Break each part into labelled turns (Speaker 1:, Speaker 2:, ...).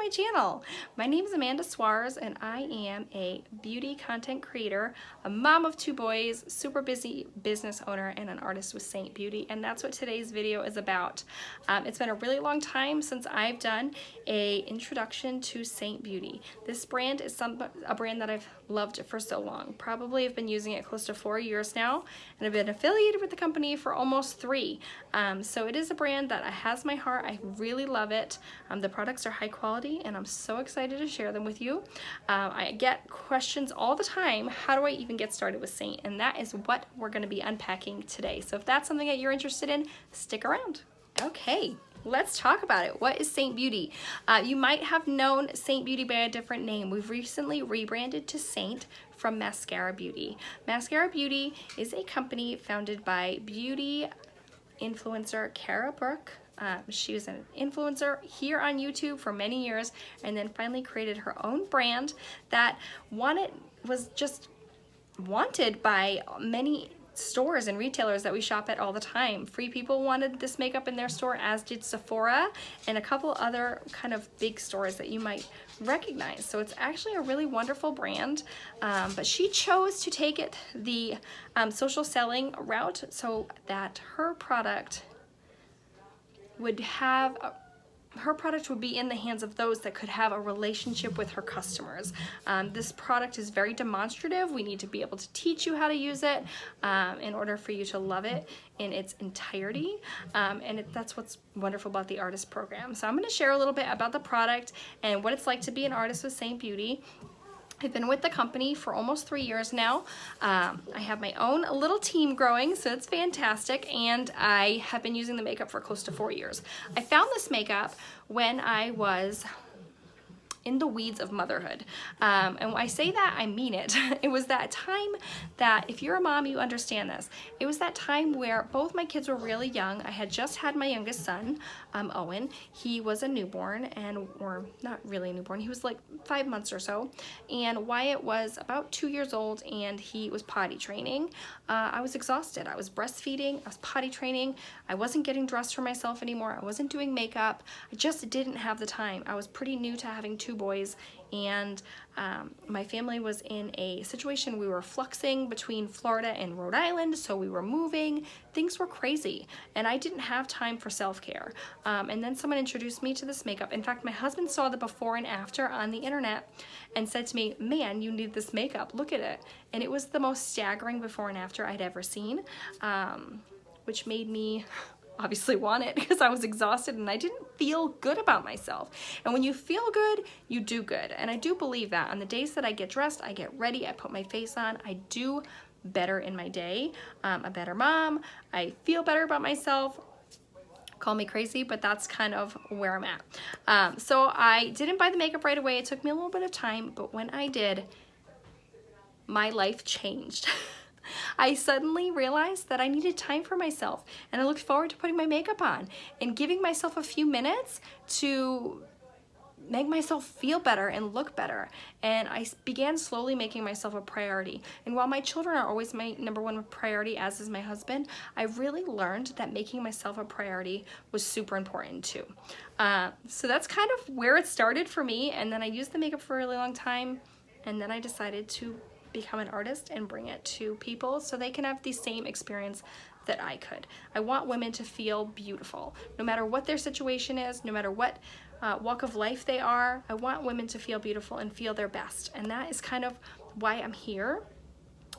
Speaker 1: my channel. My name is Amanda Suarez and I am a beauty content creator, a mom of 2 boys, super busy business owner, and an artist with Seint Beauty, and that's what today's video is about. It's been a really long time since I've done a introduction to Seint Beauty. This brand is a brand that I've loved for so long. Probably have been using it close to 4 years now, and I've been affiliated with the company for almost 3. So it is a brand that has my heart. I really love it. The products are high quality and I'm so excited to share them with you. I get questions all the time, how do I even get started with Seint? And that is what we're going to be unpacking today. So if that's something that you're interested in, stick around. Okay, let's talk about it. What is Seint Beauty? You might have known Seint Beauty by a different name. We've recently rebranded to Seint from Mascara Beauty. Mascara Beauty is a company founded by beauty influencer Cara Brooke. She was an influencer here on YouTube for many years and then finally created her own brand that was just wanted by many stores and retailers that we shop at all the time. Free People wanted this makeup in their store, as did Sephora and a couple other kind of big stores that you might recognize. So it's actually a really wonderful brand, but she chose to take it the social selling route so that her product would be in the hands of those that could have a relationship with her customers. This product is very demonstrative. We need to be able to teach you how to use it in order for you to love it in its entirety. That's what's wonderful about the artist program. So I'm going to share a little bit about the product and what it's like to be an artist with Seint Beauty. I've been with the company for almost 3 years now. I have my own little team growing, so it's fantastic, and I have been using the makeup for close to 4 years. I found this makeup when I was in the weeds of motherhood. And when I say that, I mean it. It was that time that, if you're a mom, you understand this. It was that time where both my kids were really young. I had just had my youngest son, Owen. He was a newborn, or not really a newborn, he was like 5 months or so. And Wyatt was about 2 years old and he was potty training. I was exhausted. I was breastfeeding, I was potty training. I wasn't getting dressed for myself anymore. I wasn't doing makeup. I just didn't have the time. I was pretty new to having 2 boys, and my family was in a situation. We were fluxing between Florida and Rhode Island, so we were moving. Things were crazy, and I didn't have time for self-care. And then someone introduced me to this makeup. In fact, my husband saw the before and after on the internet and said to me, "Man, you need this makeup. Look at it." And it was the most staggering before and after I'd ever seen, which made me obviously want it because I was exhausted and I didn't feel good about myself. And when you feel good, you do good. And I do believe that on the days that I get dressed, I get ready, I put my face on, I do better in my day. A better mom, I feel better about myself. Call me crazy, but that's kind of where I'm at. So I didn't buy the makeup right away. It took me a little bit of time, but when I did, my life changed. I suddenly realized that I needed time for myself, and I looked forward to putting my makeup on and giving myself a few minutes to make myself feel better and look better. And I began slowly making myself a priority. And while my children are always my #1 priority, as is my husband, I really learned that making myself a priority was super important too. So that's kind of where it started for me. And then I used the makeup for a really long time, and then I decided to become an artist and bring it to people so they can have the same experience that I could. I want women to feel beautiful, no matter what their situation is, no matter what walk of life they are. I want women to feel beautiful and feel their best, and that is kind of why I'm here.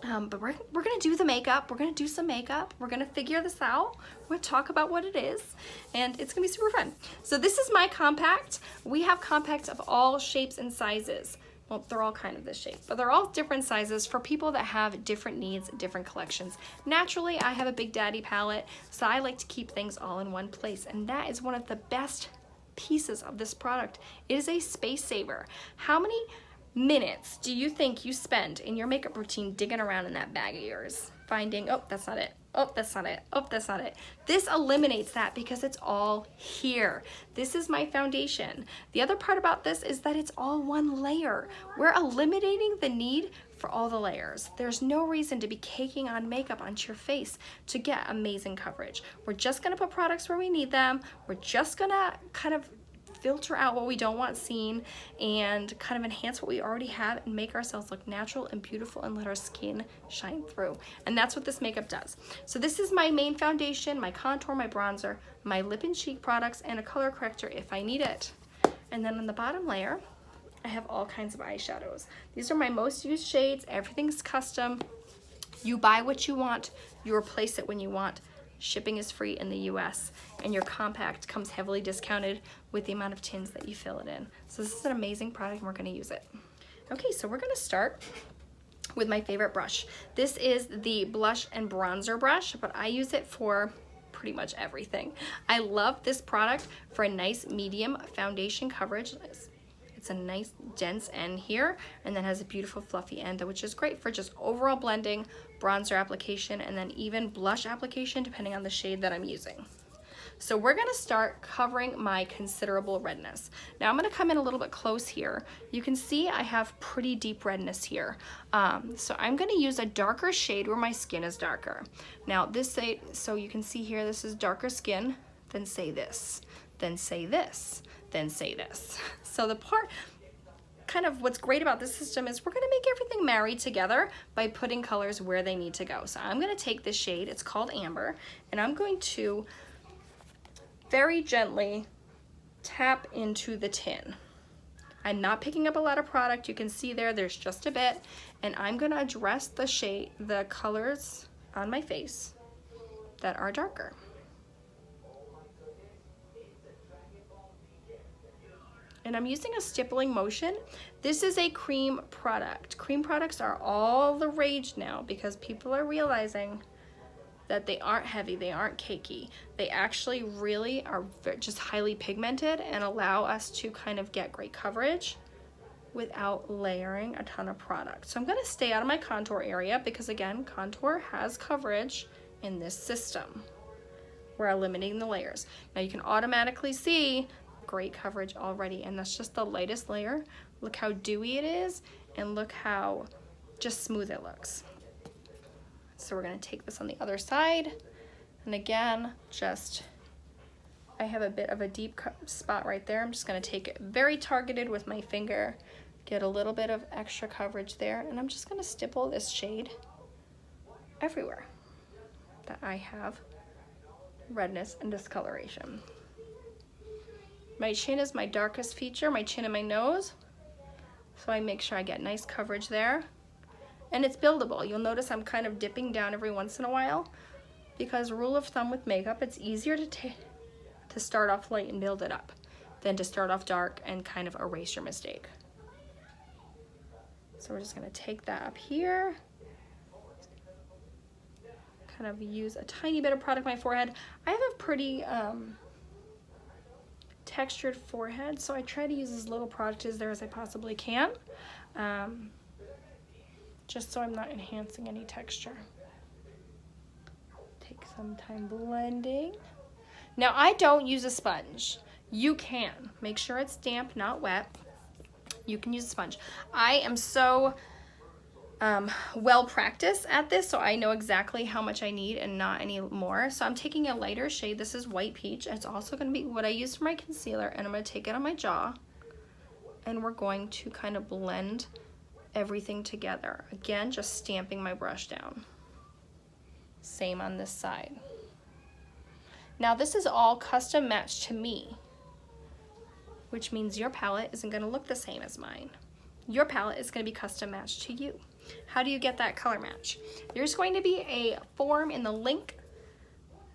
Speaker 1: But we're gonna do the makeup. We're gonna do some makeup. We're gonna figure this out. We're gonna talk about what it is, and it's gonna be super fun. So this is my compact. We have compacts of all shapes and sizes. Well, they're all kind of this shape, but they're all different sizes for people that have different needs, different collections. Naturally, I have a Big Daddy palette, so I like to keep things all in one place, and that is one of the best pieces of this product. It is a space saver. How many minutes do you think you spend in your makeup routine digging around in that bag of yours, finding, oh, that's not it, oh, that's not it, oh, that's not it? This eliminates that because it's all here. This is my foundation. The other part about this is that it's all one layer. We're eliminating the need for all the layers. There's no reason to be caking on makeup onto your face to get amazing coverage. We're just gonna put products where we need them. We're just gonna kind of filter out what we don't want seen and kind of enhance what we already have and make ourselves look natural and beautiful and let our skin shine through. And that's what this makeup does. So this is my main foundation, my contour, my bronzer, my lip and cheek products, and a color corrector if I need it. And then on the bottom layer, I have all kinds of eyeshadows. These are my most used shades. Everything's custom. You buy what you want, you replace it when you want. Shipping is free in the US, and your compact comes heavily discounted with the amount of tins that you fill it in. So this is an amazing product, and we're gonna use it. Okay, so we're gonna start with my favorite brush. This is the blush and bronzer brush, but I use it for pretty much everything. I love this product for a nice medium foundation coverage. It's a nice dense end here, and then has a beautiful fluffy end, which is great for just overall blending, bronzer application, and then even blush application depending on the shade that I'm using. So we're gonna start covering my considerable redness. Now I'm gonna come in a little bit close here. You can see I have pretty deep redness here. So I'm gonna use a darker shade where my skin is darker. Now this shade, so you can see here, this is darker skin, then say this, then say this, then say this. So the part, kind of what's great about this system is we're gonna make everything marry together by putting colors where they need to go. So I'm gonna take this shade, it's called Amber, and I'm going to very gently tap into the tin. I'm not picking up a lot of product. You can see there's just a bit, and I'm gonna address the shade, the colors on my face that are darker. And I'm using a stippling motion. This is a cream product. Cream products are all the rage now because people are realizing that they aren't heavy, they aren't cakey. They actually really are just highly pigmented and allow us to kind of get great coverage without layering a ton of product. So I'm gonna stay out of my contour area because again, contour has coverage in this system. We're eliminating the layers. Now you can automatically see great coverage already, and that's just the lightest layer. Look how dewy it is, and look how just smooth it looks. So we're gonna take this on the other side, and again, I have a bit of a deep spot right there. I'm just gonna take it very targeted with my finger, get a little bit of extra coverage there, and I'm just gonna stipple this shade everywhere that I have redness and discoloration. My chin is my darkest feature, my chin and my nose. So I make sure I get nice coverage there. And it's buildable. You'll notice I'm kind of dipping down every once in a while because rule of thumb with makeup, it's easier to start off light and build it up than to start off dark and kind of erase your mistake. So we're just gonna take that up here. Kind of use a tiny bit of product on my forehead. I have a pretty, textured forehead, so I try to use as little product as there as I possibly can, just so I'm not enhancing any texture. Take some time blending. Now I don't use a sponge. You can. Make sure it's damp, not wet. You can use a sponge. I am so well practiced at this, so I know exactly how much I need and not any more. So I'm taking a lighter shade. This is White Peach. It's also going to be what I use for my concealer, and I'm going to take it on my jaw, and we're going to kind of blend everything together. Again, just stamping my brush down. Same on this side. Now this is all custom matched to me, which means your palette isn't going to look the same as mine. Your palette is going to be custom matched to you. How do you get that color match? There's going to be a form in the link,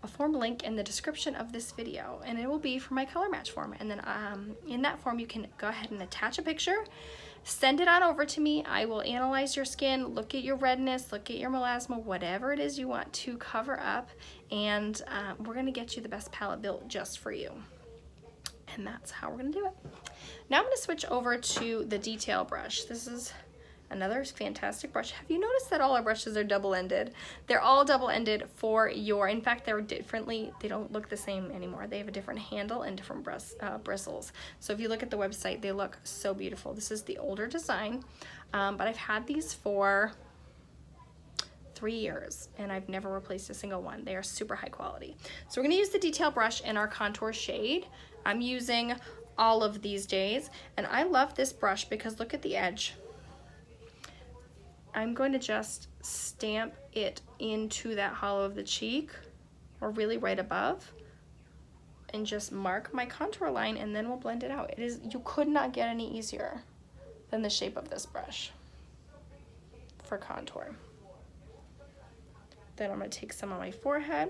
Speaker 1: a form link in the description of this video, and it will be for my color match form. And then in that form, you can go ahead and attach a picture, send it on over to me. I will analyze your skin, look at your redness, look at your melasma, whatever it is you want to cover up, and we're going to get you the best palette built just for you. And that's how we're going to do it. Now I'm going to switch over to the detail brush. This is another fantastic brush. Have you noticed that all our brushes are double-ended? They're all double-ended for in fact, they're differently, they don't look the same anymore. They have a different handle and different bristles. So if you look at the website, they look so beautiful. This is the older design, but I've had these for 3 years and I've never replaced a single one. They are super high quality. So we're gonna use the detail brush in our contour shade. I'm using all of these days. And I love this brush because look at the edge. I'm going to just stamp it into that hollow of the cheek, or really right above, and just mark my contour line, and then we'll blend it out. It is, you could not get any easier than the shape of this brush for contour. Then I'm going to take some on my forehead.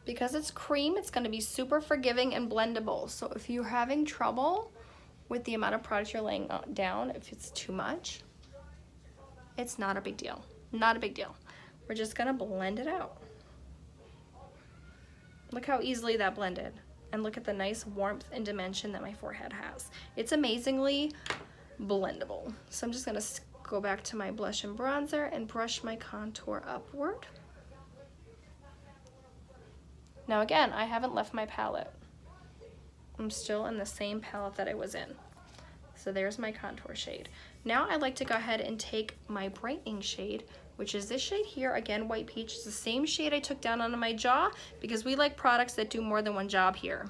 Speaker 1: Because it's cream, it's going to be super forgiving and blendable. So if you're having trouble with the amount of product you're laying down, if it's too much, it's not a big deal. Not a big deal. We're just going to blend it out. Look how easily that blended. And look at the nice warmth and dimension that my forehead has. It's amazingly blendable. So I'm just going to go back to my blush and bronzer and brush my contour upward. Now again, I haven't left my palette. I'm still in the same palette that I was in. So there's my contour shade. Now I'd like to go ahead and take my brightening shade, which is this shade here. Again, White Peach. It's the same shade I took down onto my jaw because we like products that do more than one job here.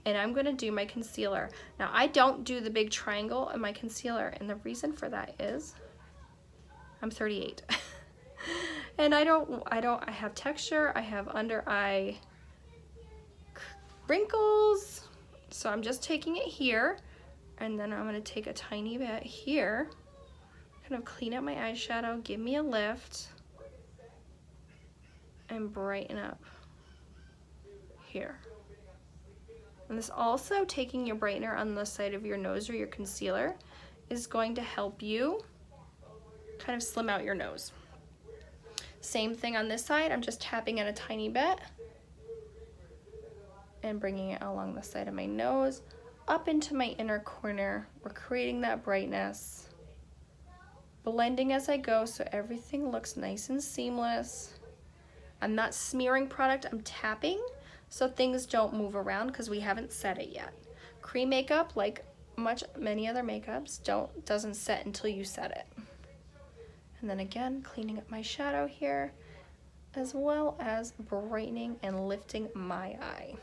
Speaker 1: And I'm gonna do my concealer. Now I don't do the big triangle in my concealer, and the reason for that is I'm 38. And I have texture, I have under eye wrinkles. So I'm just taking it here, and then I'm gonna take a tiny bit here, kind of clean up my eyeshadow, give me a lift, and brighten up here. And this also, taking your brightener on the side of your nose or your concealer, is going to help you kind of slim out your nose. Same thing on this side, I'm just tapping it a tiny bit and bringing it along the side of my nose, up into my inner corner. We're creating that brightness, blending as I go so everything looks nice and seamless. I'm not smearing product, I'm tapping so things don't move around because we haven't set it yet. Cream makeup, like many other makeups, doesn't set until you set it. And then again, cleaning up my shadow here, as well as brightening and lifting my eye.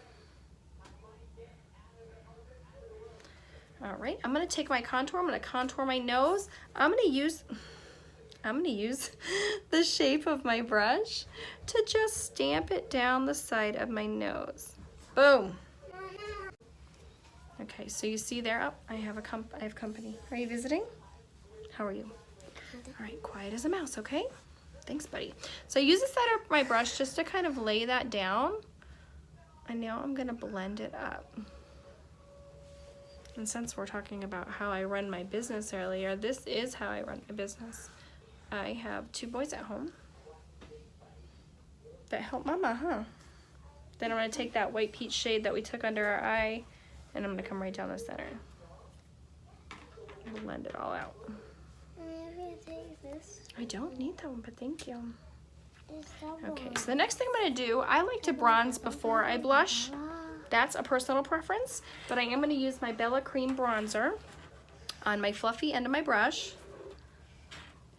Speaker 1: All right, I'm gonna take my contour, I'm gonna contour my nose. I'm gonna use the shape of my brush to just stamp it down the side of my nose. Boom. Okay, so you see there, oh, I have company. Are you visiting? How are you? All right, quiet as a mouse, okay? Thanks, buddy. So I use the side of my brush just to kind of lay that down. And now I'm gonna blend it up. And since we're talking about how I run my business earlier, this is how I run my business. I have 2 boys at home that help mama, huh? Then I'm gonna take that White Peach shade that we took under our eye, and I'm gonna come right down the center. Blend it all out. I don't need that one, but thank you. Okay, so the next thing I'm gonna do, I like to bronze before I blush. That's a personal preference, but I am gonna use my Bella Cream bronzer on my fluffy end of my brush.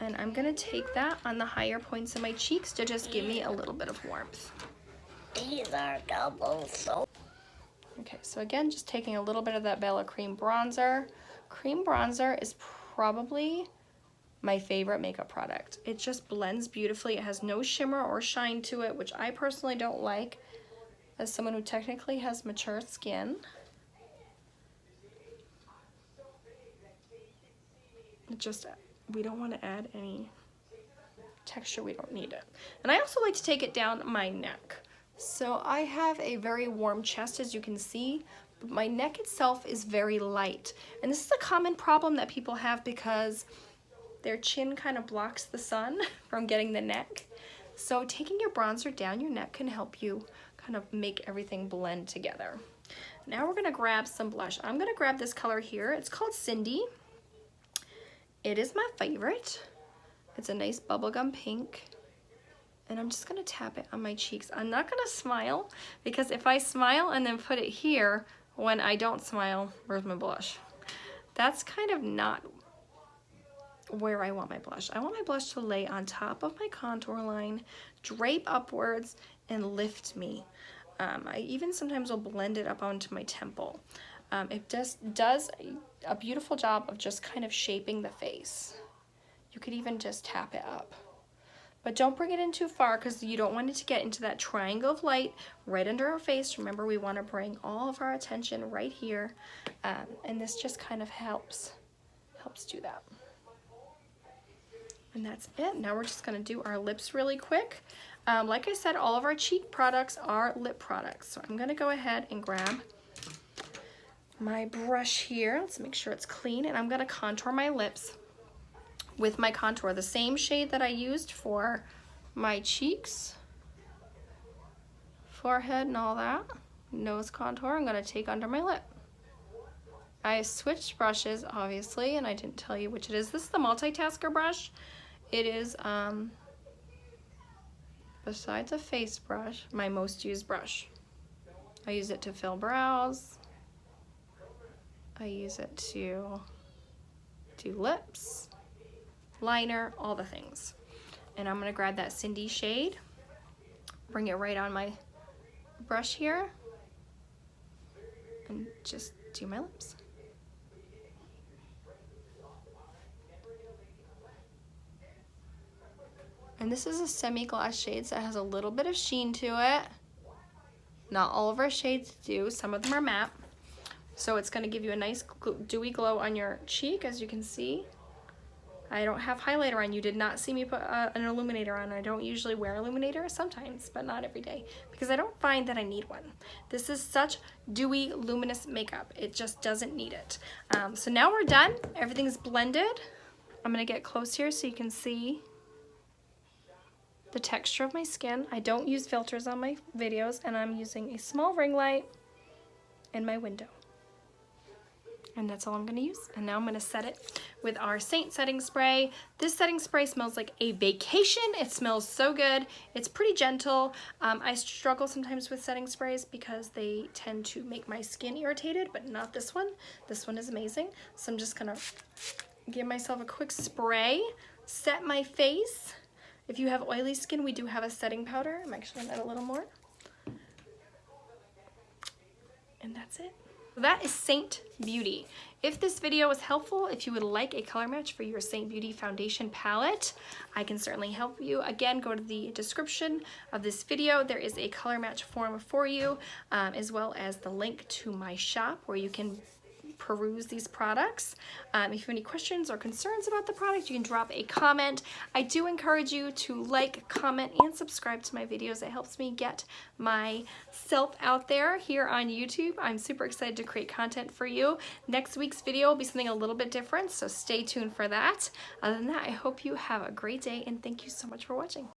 Speaker 1: And I'm gonna take that on the higher points of my cheeks to just give me a little bit of warmth.
Speaker 2: These are double so.
Speaker 1: Okay, so again, just taking a little bit of that Bella Cream bronzer. Cream bronzer is probably my favorite makeup product. It just blends beautifully. It has no shimmer or shine to it, which I personally don't like as someone who technically has mature skin. It just, we don't want to add any texture, we don't need it. And I also like to take it down my neck. So I have a very warm chest, as you can see, but my neck itself is very light. And this is a common problem that people have because their chin kind of blocks the sun from getting the neck. So taking your bronzer down your neck can help you kind of make everything blend together. Now we're gonna grab some blush. I'm gonna grab this color here. It's called Cindy. It is my favorite. It's a nice bubblegum pink. And I'm just gonna tap it on my cheeks. I'm not gonna smile because if I smile and then put it here, when I don't smile, where's my blush? That's kind of not where I want my blush. I want my blush to lay on top of my contour line, drape upwards, and lift me. I even sometimes will blend it up onto my temple. It just does a beautiful job of just kind of shaping the face. You could even just tap it up. But don't bring it in too far because you don't want it to get into that triangle of light right under our face. Remember, we want to bring all of our attention right here. And this just kind of helps do that. And that's it. Now we're just going to do our lips really quick. Like I said, all of our cheek products are lip products. So I'm going to go ahead and grab my brush here. Let's make sure it's clean. And I'm going to contour my lips with my contour, the same shade that I used for my cheeks, forehead, and all that. Nose contour, I'm going to take under my lip. I switched brushes, obviously, and I didn't tell you which it is. This is the multitasker brush. It is, besides a face brush, my most used brush. I use it to fill brows. I use it to do lips, liner, all the things. And I'm going to grab that Cindy shade, bring it right on my brush here, and just do my lips. And this is a semi-gloss shade, so it has a little bit of sheen to it. Not all of our shades do. Some of them are matte. So it's going to give you a nice dewy glow on your cheek, as you can see. I don't have highlighter on. You did not see me put an illuminator on. I don't usually wear illuminator, sometimes, but not every day, because I don't find that I need one. This is such dewy, luminous makeup. It just doesn't need it. So now we're done. Everything's blended. I'm going to get close here so you can see the texture of my skin. I don't use filters on my videos, and I'm using a small ring light in my window. And that's all I'm going to use. And now I'm going to set it with our Seint setting spray. This setting spray smells like a vacation. It smells so good. It's pretty gentle. I struggle sometimes with setting sprays because they tend to make my skin irritated, but not this one. This one is amazing. So I'm just going to give myself a quick spray, set my face. If you have oily skin, we do have a setting powder. I'm actually going to add a little more. And that's it. That is Seint Beauty. If this video was helpful, if you would like a color match for your Seint Beauty foundation palette, I can certainly help you. Again, go to the description of this video. There is a color match form for you, as well as the link to my shop where you can peruse these products. If you have any questions or concerns about the product, you can drop a comment. I do encourage you to like, comment, and subscribe to my videos. It helps me get myself out there here on YouTube. I'm super excited to create content for you. Next week's video will be something a little bit different, so stay tuned for that. Other than that, I hope you have a great day, and thank you so much for watching.